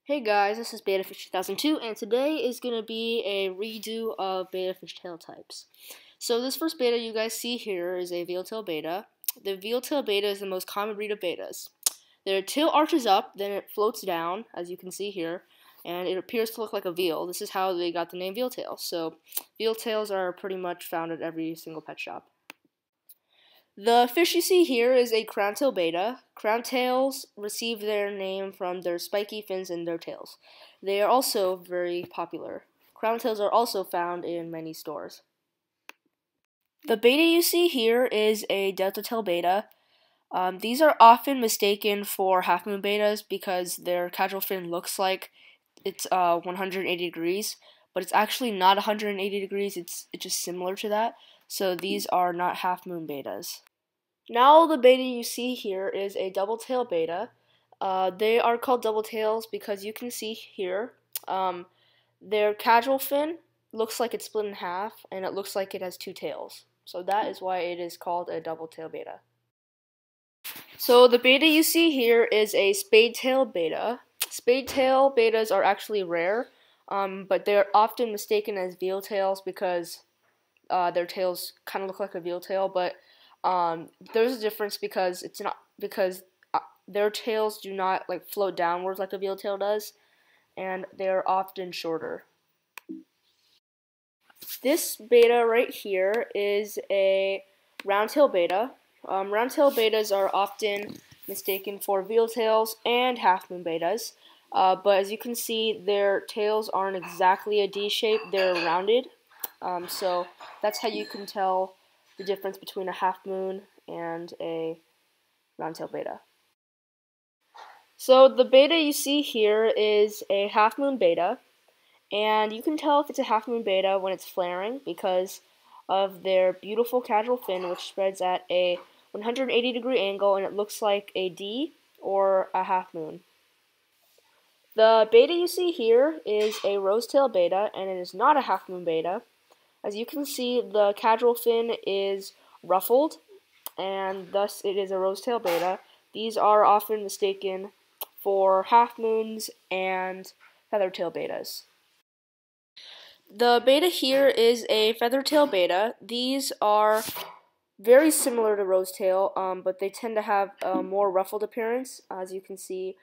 Hey guys, this is BetaFish 2002, and today is going to be a redo of BetaFish tail types. So this first beta you guys see here is a Veiltail Beta. The Veiltail Beta is the most common breed of betas. Their tail arches up, then it floats down, as you can see here, and it appears to look like a veal. This is how they got the name Veiltail. So Veiltails are pretty much found at every single pet shop. The fish you see here is a Crowntail Beta. Crowntails receive their name from their spiky fins in their tails. They are also very popular. Crowntails are also found in many stores. The beta you see here is a Delta-tail Beta. These are often mistaken for half-moon betas because their caudal fin looks like it's 180 degrees, but it's actually not 180 degrees, it's just similar to that. So these are not half-moon betas. Now the beta you see here is a double-tail beta. They are called double tails because you can see here their caudal fin looks like it's split in half and it looks like it has two tails. So that is why it is called a double-tail beta. So the beta you see here is a Spade Tail Beta. Spade Tail betas are actually rare, but they're often mistaken as Veiltails because their tails kind of look like a Veiltail, but there's a difference because their tails do not like float downwards like a Veiltail does, and they're often shorter. This beta right here is a Roundtail Beta. Roundtail betas are often mistaken for Veiltails and half-moon betas, but as you can see, their tails aren't exactly a D shape; they're rounded. So that's how you can tell the difference between a half-moon and a Roundtail Beta. So the beta you see here is a half-moon beta, and you can tell if it's a half-moon beta when it's flaring because of their beautiful caudal fin, which spreads at a 180-degree angle, and it looks like a D or a half-moon. The beta you see here is a Rosetail Beta, and it is not a half-moon beta. As you can see, the caudal fin is ruffled, and thus it is a Rosetail Beta. These are often mistaken for half-moons and Feathertail Betas. The beta here is a Feathertail Beta. These are very similar to Rosetail, but they tend to have a more ruffled appearance. As you can see,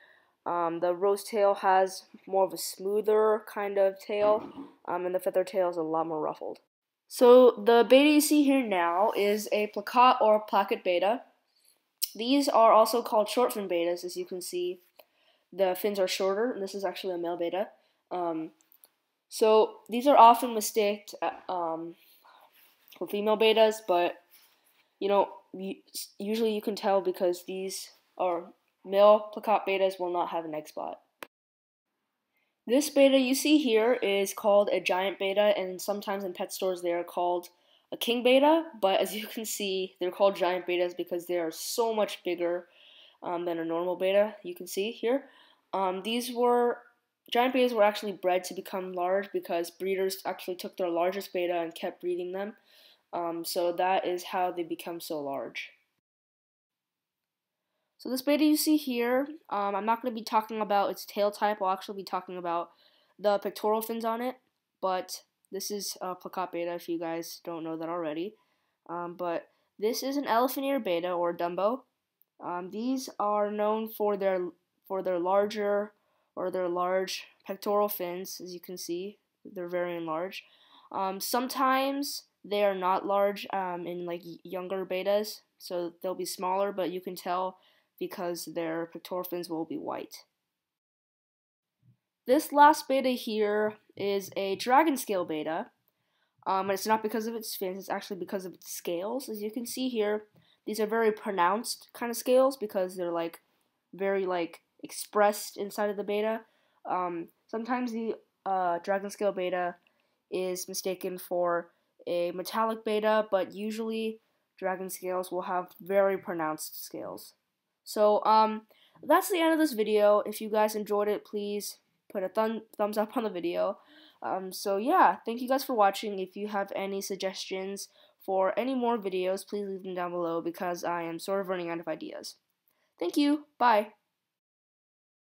the Rosetail has more of a smoother kind of tail, and the Feathertail is a lot more ruffled. So the beta you see here now is a Plakat or Placket Beta. These are also called short fin betas, as you can see. The fins are shorter, and this is actually a male beta. So these are often mistaken for female betas, but usually you can tell because these are male Plakat betas will not have an egg spot. This beta you see here is called a giant beta, and sometimes in pet stores they are called a king beta, but as you can see, they're called giant betas because they are so much bigger than a normal beta. You can see here. Giant betas were actually bred to become large because breeders actually took their largest beta and kept breeding them. So that is how they become so large. So this beta you see here, I'm not going to be talking about its tail type. I'll actually be talking about the pectoral fins on it. But this is a Plakat Beta if you guys don't know that already. But this is an elephant ear beta or Dumbo. These are known for their larger or their large pectoral fins. As you can see, they're very large. Sometimes they are not large in like younger betas, so they'll be smaller, but you can tell because their pectoral fins will be white. This last beta here is a Dragonscale Beta. And it's not because of its fins, it's actually because of its scales. As you can see here, these are very pronounced kind of scales because they're like very like expressed inside of the beta. Sometimes the Dragonscale Beta is mistaken for a metallic beta, but usually Dragonscales will have very pronounced scales. So that's the end of this video. If you guys enjoyed it, please put a thumbs up on the video. So yeah, thank you guys for watching. If you have any suggestions for any more videos, please leave them down below because I am sort of running out of ideas. Thank you. Bye.